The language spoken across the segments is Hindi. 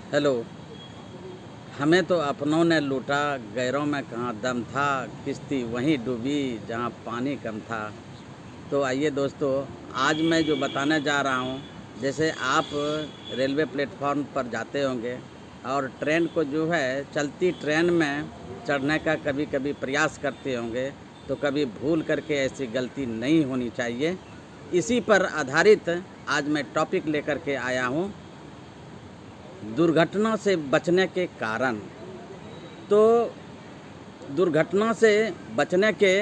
हेलो। हमें तो अपनों ने लूटा, गैरों में कहाँ दम था, किश्ती वहीं डूबी जहाँ पानी कम था। तो आइए दोस्तों, आज मैं जो बताने जा रहा हूँ, जैसे आप रेलवे प्लेटफॉर्म पर जाते होंगे और ट्रेन को जो है चलती ट्रेन में चढ़ने का कभी कभी प्रयास करते होंगे, तो कभी भूल करके ऐसी गलती नहीं होनी चाहिए। इसी पर आधारित आज मैं टॉपिक लेकर के आया हूँ, दुर्घटना से बचने के कारण। तो दुर्घटना से बचने के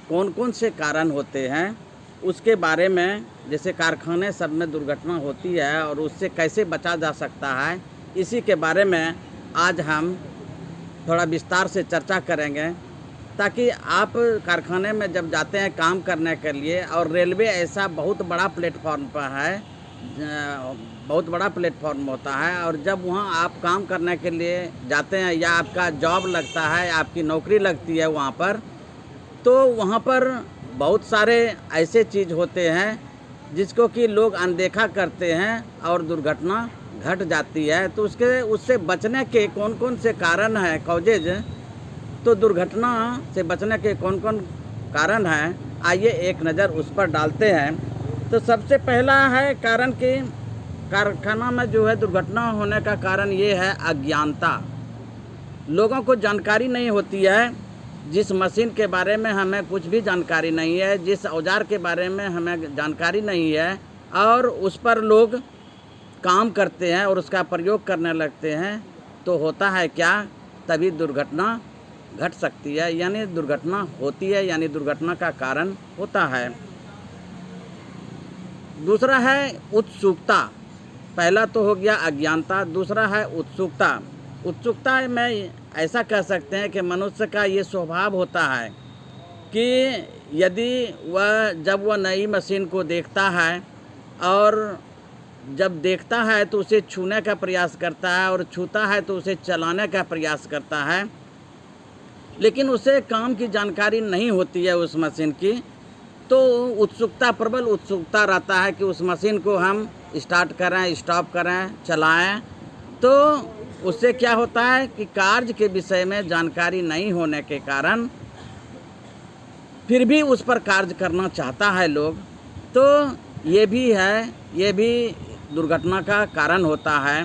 कौन कौन से कारण होते हैं उसके बारे में, जैसे कारखाने सब में दुर्घटना होती है और उससे कैसे बचा जा सकता है, इसी के बारे में आज हम थोड़ा विस्तार से चर्चा करेंगे, ताकि आप कारखाने में जब जाते हैं काम करने के लिए, और रेलवे ऐसा बहुत बड़ा प्लेटफॉर्म पर है, बहुत बड़ा प्लेटफॉर्म होता है, और जब वहाँ आप काम करने के लिए जाते हैं या आपका जॉब लगता है, आपकी नौकरी लगती है वहाँ पर, तो वहाँ पर बहुत सारे ऐसे चीज़ होते हैं जिसको कि लोग अनदेखा करते हैं और दुर्घटना घट जाती है। तो उससे बचने के कौन कौन से कारण हैं, कॉजेज, तो दुर्घटना से बचने के कौन कौन कारण हैं, आइए एक नज़र उस पर डालते हैं। तो सबसे पहला है कारण कि कारखाना में जो है दुर्घटना होने का कारण ये है अज्ञानता। लोगों को जानकारी नहीं होती है, जिस मशीन के बारे में हमें कुछ भी जानकारी नहीं है, जिस औजार के बारे में हमें जानकारी नहीं है, और उस पर लोग काम करते हैं और उसका प्रयोग करने लगते हैं, तो होता है क्या, तभी दुर्घटना घट सकती है, यानी दुर्घटना होती है, यानी दुर्घटना का कारण होता है। दूसरा है उत्सुकता। पहला तो हो गया अज्ञानता, दूसरा है उत्सुकता। उत्सुकता में ऐसा कह सकते हैं कि मनुष्य का ये स्वभाव होता है कि यदि जब वह नई मशीन को देखता है, और जब देखता है तो उसे छूने का प्रयास करता है, और छूता है तो उसे चलाने का प्रयास करता है, लेकिन उसे काम की जानकारी नहीं होती है उस मशीन की, तो उत्सुकता, प्रबल उत्सुकता रहता है कि उस मशीन को हम स्टार्ट करें, स्टॉप करें, चलाएं। तो उससे क्या होता है कि कार्य के विषय में जानकारी नहीं होने के कारण फिर भी उस पर कार्य करना चाहता है लोग, तो ये भी है, ये भी दुर्घटना का कारण होता है।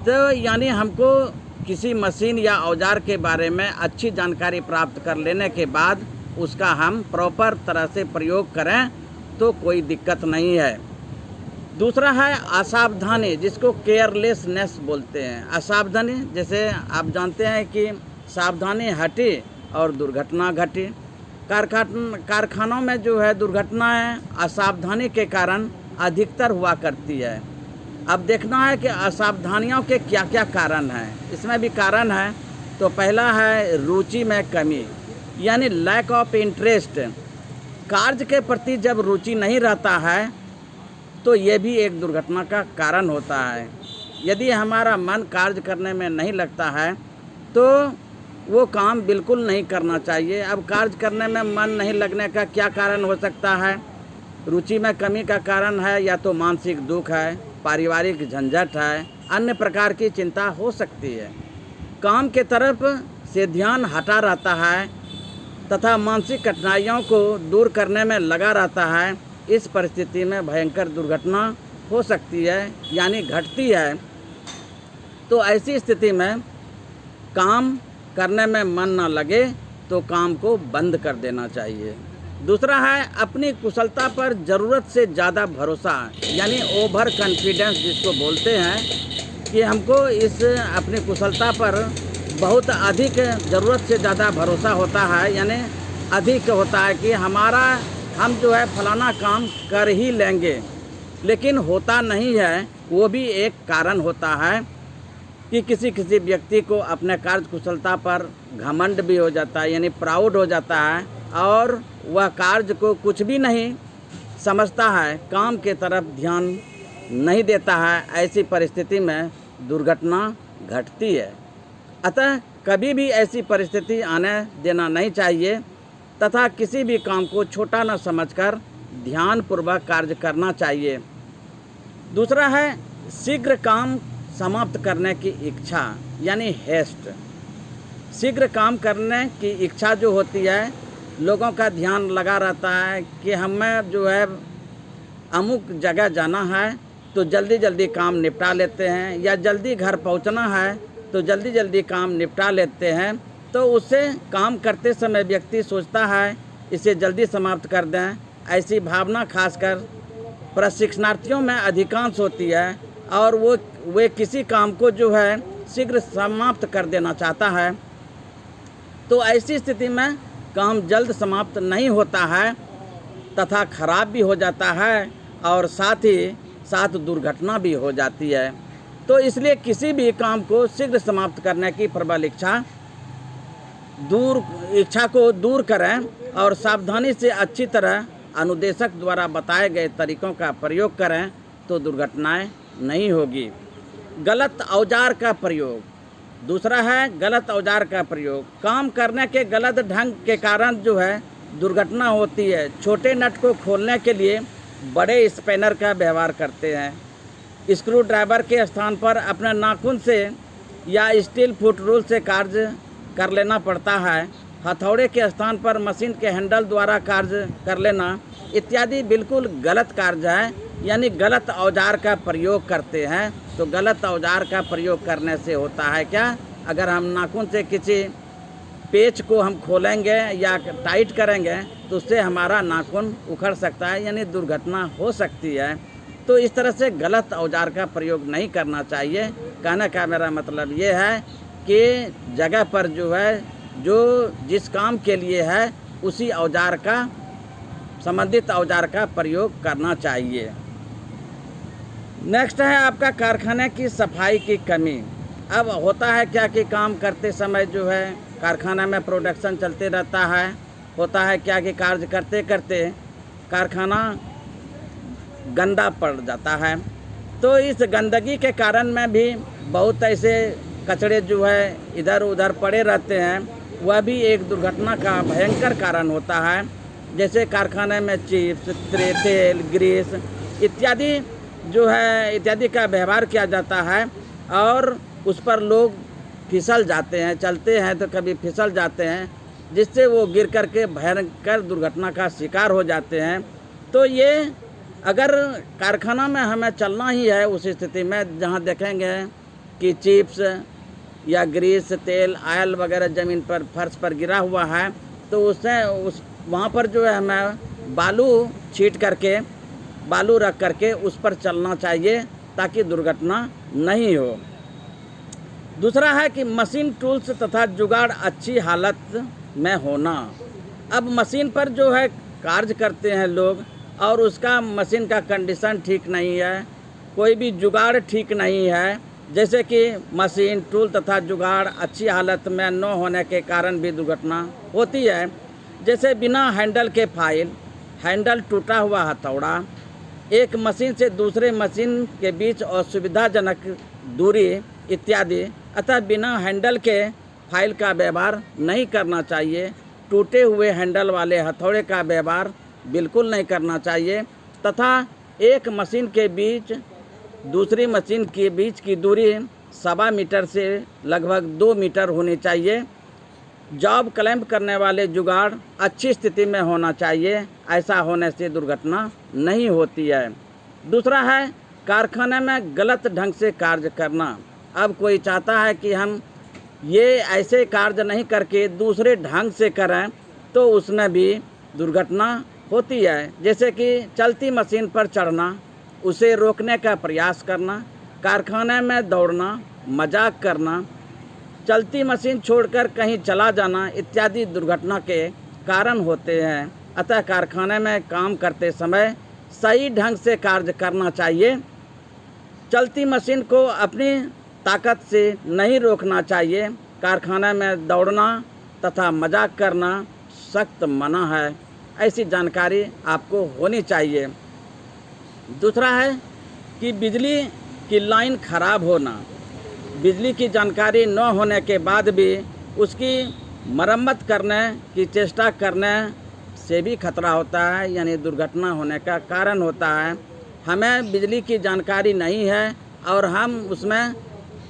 तो यानी हमको किसी मशीन या औजार के बारे में अच्छी जानकारी प्राप्त कर लेने के बाद उसका हम प्रॉपर तरह से प्रयोग करें तो कोई दिक्कत नहीं है। दूसरा है असावधानी, जिसको केयरलेसनेस बोलते हैं। असावधानी, जैसे आप जानते हैं कि सावधानी हटी और दुर्घटना घटी। कारखानों में जो है दुर्घटनाएं असावधानी के कारण अधिकतर हुआ करती है। अब देखना है कि असावधानियों के क्या क्या कारण हैं। इसमें भी कारण है, तो पहला है रुचि में कमी, यानी लैक ऑफ इंटरेस्ट। कार्य के प्रति जब रुचि नहीं रहता है तो ये भी एक दुर्घटना का कारण होता है। यदि हमारा मन कार्य करने में नहीं लगता है तो वो काम बिल्कुल नहीं करना चाहिए। अब कार्य करने में मन नहीं लगने का क्या कारण हो सकता है? रुचि में कमी का कारण है या तो मानसिक दुख है, पारिवारिक झंझट है, अन्य प्रकार की चिंता हो सकती है। काम के तरफ से ध्यान हटा रहता है तथा मानसिक कठिनाइयों को दूर करने में लगा रहता है। इस परिस्थिति में भयंकर दुर्घटना हो सकती है, यानी घटती है। तो ऐसी स्थिति में काम करने में मन न लगे तो काम को बंद कर देना चाहिए। दूसरा है अपनी कुशलता पर ज़रूरत से ज़्यादा भरोसा, यानी ओवर कॉन्फिडेंस जिसको बोलते हैं, कि हमको इस अपनी कुशलता पर बहुत अधिक ज़रूरत से ज़्यादा भरोसा होता है, यानी अधिक होता है कि हम जो है फलाना काम कर ही लेंगे, लेकिन होता नहीं है। वो भी एक कारण होता है कि किसी व्यक्ति को अपने कार्य कुशलता पर घमंड भी हो जाता है, यानी प्राउड हो जाता है, और वह कार्य को कुछ भी नहीं समझता है, काम के तरफ ध्यान नहीं देता है। ऐसी परिस्थिति में दुर्घटना घटती है। अतः कभी भी ऐसी परिस्थिति आने देना नहीं चाहिए, तथा किसी भी काम को छोटा न समझकर ध्यानपूर्वक कार्य करना चाहिए। दूसरा है शीघ्र काम समाप्त करने की इच्छा यानी हेस्ट, शीघ्र काम करने की इच्छा जो होती है, लोगों का ध्यान लगा रहता है कि हमें जो है अमुक जगह जाना है तो जल्दी जल्दी काम निपटा लेते हैं, या जल्दी घर पहुंचना है तो जल्दी जल्दी काम निपटा लेते हैं। तो उससे काम करते समय व्यक्ति सोचता है इसे जल्दी समाप्त कर दें। ऐसी भावना खासकर प्रशिक्षणार्थियों में अधिकांश होती है और वे किसी काम को जो है शीघ्र समाप्त कर देना चाहता है। तो ऐसी स्थिति में काम जल्द समाप्त नहीं होता है तथा खराब भी हो जाता है और साथ ही साथ दुर्घटना भी हो जाती है। तो इसलिए किसी भी काम को शीघ्र समाप्त करने की प्रबल इच्छा को दूर करें और सावधानी से अच्छी तरह अनुदेशक द्वारा बताए गए तरीकों का प्रयोग करें तो दुर्घटनाएं नहीं होगी। गलत औजार का प्रयोग, दूसरा है गलत औजार का प्रयोग। काम करने के गलत ढंग के कारण जो है दुर्घटना होती है। छोटे नट को खोलने के लिए बड़े स्पैनर का व्यवहार करते हैं। स्क्रू ड्राइवर के स्थान पर अपने नाखून से या स्टील फुट रूल से कार्य कर लेना पड़ता है। हथौड़े के स्थान पर मशीन के हैंडल द्वारा कार्य कर लेना इत्यादि बिल्कुल गलत कार्य है, यानी गलत औजार का प्रयोग करते हैं। तो गलत औजार का प्रयोग करने से होता है क्या, अगर हम नाखून से किसी पेच को हम खोलेंगे या टाइट करेंगे तो उससे हमारा नाखून उखड़ सकता है, यानी दुर्घटना हो सकती है। तो इस तरह से गलत औजार का प्रयोग नहीं करना चाहिए। कहने का मेरा मतलब ये है कि जगह पर जो है जो जिस काम के लिए है उसी औजार का, संबंधित औजार का प्रयोग करना चाहिए। नेक्स्ट है आपका कारखाने की सफाई की कमी। अब होता है क्या कि काम करते समय जो है कारखाना में प्रोडक्शन चलते रहता है। होता है क्या कि कार्य करते करते कारखाना गंदा पड़ जाता है। तो इस गंदगी के कारण में भी बहुत ऐसे कचरे जो है इधर उधर पड़े रहते हैं, वह भी एक दुर्घटना का भयंकर कारण होता है। जैसे कारखाने में चिप्स, तेल, ग्रीस इत्यादि का व्यवहार किया जाता है और उस पर लोग फिसल जाते हैं, चलते हैं तो कभी फिसल जाते हैं, जिससे वो गिर करके भयंकर दुर्घटना का शिकार हो जाते हैं। तो ये अगर कारखाना में हमें चलना ही है, उस स्थिति में जहाँ देखेंगे कि चिप्स या ग्रीस, तेल, ऑयल वगैरह ज़मीन पर, फर्श पर गिरा हुआ है, तो वहाँ पर जो है हमें बालू रख करके उस पर चलना चाहिए ताकि दुर्घटना नहीं हो। दूसरा है कि मशीन टूल्स तथा जुगाड़ अच्छी हालत में होना। अब मशीन पर जो है कार्य करते हैं लोग और उसका मशीन का कंडीशन ठीक नहीं है, कोई भी जुगाड़ ठीक नहीं है। जैसे कि मशीन टूल तथा जुगाड़ अच्छी हालत में न होने के कारण भी दुर्घटना होती है। जैसे बिना हैंडल के फाइल, हैंडल टूटा हुआ हथौड़ा, एक मशीन से दूसरे मशीन के बीच असुविधाजनक दूरी इत्यादि। अतः बिना हैंडल के फाइल का व्यवहार नहीं करना चाहिए। टूटे हुए हैंडल वाले हथौड़े का व्यवहार बिल्कुल नहीं करना चाहिए तथा एक मशीन के बीच दूसरी मशीन के बीच की दूरी 1.25 मीटर से लगभग 2 मीटर होनी चाहिए। जॉब क्लैंप करने वाले जुगाड़ अच्छी स्थिति में होना चाहिए, ऐसा होने से दुर्घटना नहीं होती है। दूसरा है कारखाने में गलत ढंग से कार्य करना। अब कोई चाहता है कि हम ये ऐसे कार्य नहीं करके दूसरे ढंग से करें, तो उसमें भी दुर्घटना होती है। जैसे कि चलती मशीन पर चढ़ना, उसे रोकने का प्रयास करना, कारखाने में दौड़ना, मजाक करना, चलती मशीन छोड़कर कहीं चला जाना इत्यादि दुर्घटना के कारण होते हैं। अतः कारखाने में काम करते समय सही ढंग से कार्य करना चाहिए। चलती मशीन को अपनी ताकत से नहीं रोकना चाहिए। कारखाने में दौड़ना तथा मजाक करना सख्त मना है। ऐसी जानकारी आपको होनी चाहिए। दूसरा है कि बिजली की लाइन खराब होना। बिजली की जानकारी न होने के बाद भी उसकी मरम्मत करने की चेष्टा करने से भी खतरा होता है, यानी दुर्घटना होने का कारण होता है। हमें बिजली की जानकारी नहीं है और हम उसमें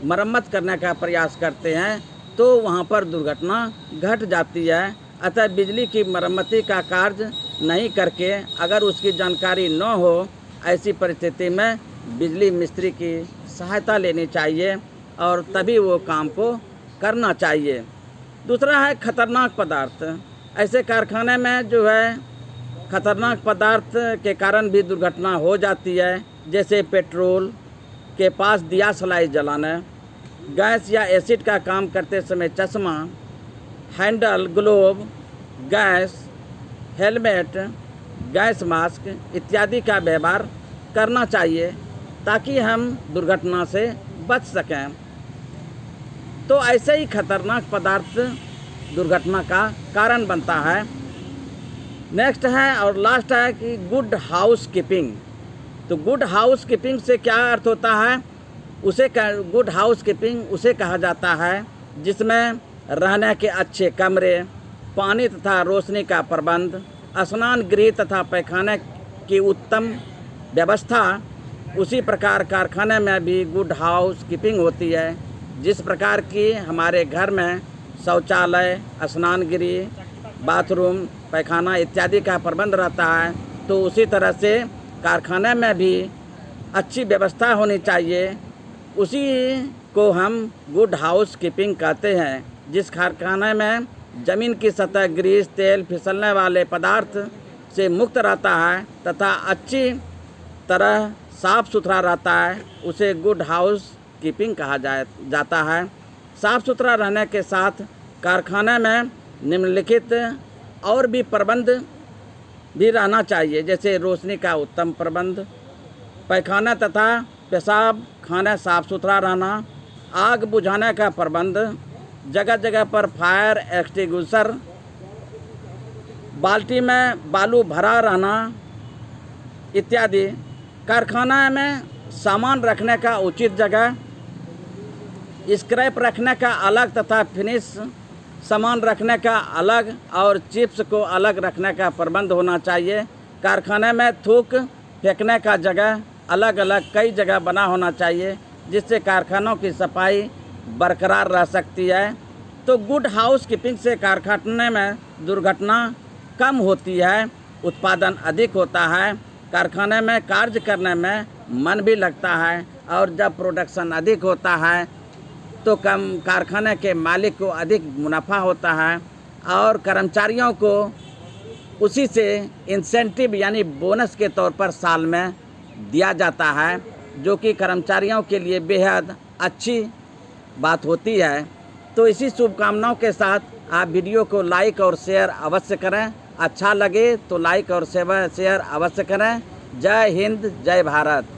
मरम्मत करने का प्रयास करते हैं तो वहाँ पर दुर्घटना घट जाती है। अतः बिजली की मरम्मती का कार्य नहीं करके अगर उसकी जानकारी न हो, ऐसी परिस्थिति में बिजली मिस्त्री की सहायता लेनी चाहिए और तभी वो काम को करना चाहिए। दूसरा है खतरनाक पदार्थ। ऐसे कारखाने में जो है खतरनाक पदार्थ के कारण भी दुर्घटना हो जाती है, जैसे पेट्रोल के पास दिया सलाई जलाना, गैस या एसिड का काम करते समय चश्मा, handle, glove, gas, helmet, gas mask इत्यादि का व्यवहार करना चाहिए ताकि हम दुर्घटना से बच सकें। तो ऐसे ही खतरनाक पदार्थ दुर्घटना का कारण बनता है। नेक्स्ट है और लास्ट है कि गुड हाउस कीपिंग। तो गुड हाउस कीपिंग से क्या अर्थ होता है? गुड हाउस कीपिंग उसे कहा जाता है जिसमें रहने के अच्छे कमरे, पानी तथा रोशनी का प्रबंध, स्नान गृह तथा पैखाने की उत्तम व्यवस्था। उसी प्रकार कारखाने में भी गुड हाउस कीपिंग होती है। जिस प्रकार की हमारे घर में शौचालय, स्नान गृह, बाथरूम, पैखाना इत्यादि का प्रबंध रहता है, तो उसी तरह से कारखाने में भी अच्छी व्यवस्था होनी चाहिए। उसी को हम गुड हाउस कीपिंग कहते हैं। जिस कारखाने में ज़मीन की सतह ग्रीस, तेल, फिसलने वाले पदार्थ से मुक्त रहता है तथा अच्छी तरह साफ़ सुथरा रहता है, उसे गुड हाउस कीपिंग कहा जाता है। साफ़ सुथरा रहने के साथ कारखाने में निम्नलिखित और भी प्रबंध भी रहना चाहिए, जैसे रोशनी का उत्तम प्रबंध, पैखाना तथा पेशाब खाना साफ़ सुथरा रहना, आग बुझाने का प्रबंध, जगह जगह पर फायर एक्सटिंग्विशर, बाल्टी में बालू भरा रहना इत्यादि। कारखाना में सामान रखने का उचित जगह, स्क्रैप रखने का अलग तथा फिनिश सामान रखने का अलग और चिप्स को अलग रखने का प्रबंध होना चाहिए। कारखाने में थूक फेंकने का जगह अलग अलग कई जगह बना होना चाहिए, जिससे कारखानों की सफाई बरकरार रह सकती है। तो गुड हाउस कीपिंग से कारखाने में दुर्घटना कम होती है, उत्पादन अधिक होता है, कारखाने में कार्य करने में मन भी लगता है और जब प्रोडक्शन अधिक होता है तो कारखाने के मालिक को अधिक मुनाफा होता है और कर्मचारियों को उसी से इंसेंटिव यानी बोनस के तौर पर साल में दिया जाता है, जो कि कर्मचारियों के लिए बेहद अच्छी बात होती है। तो इसी शुभकामनाओं के साथ आप वीडियो को लाइक और शेयर अवश्य करें। अच्छा लगे तो लाइक और शेयर अवश्य करें। जय हिंद, जय भारत।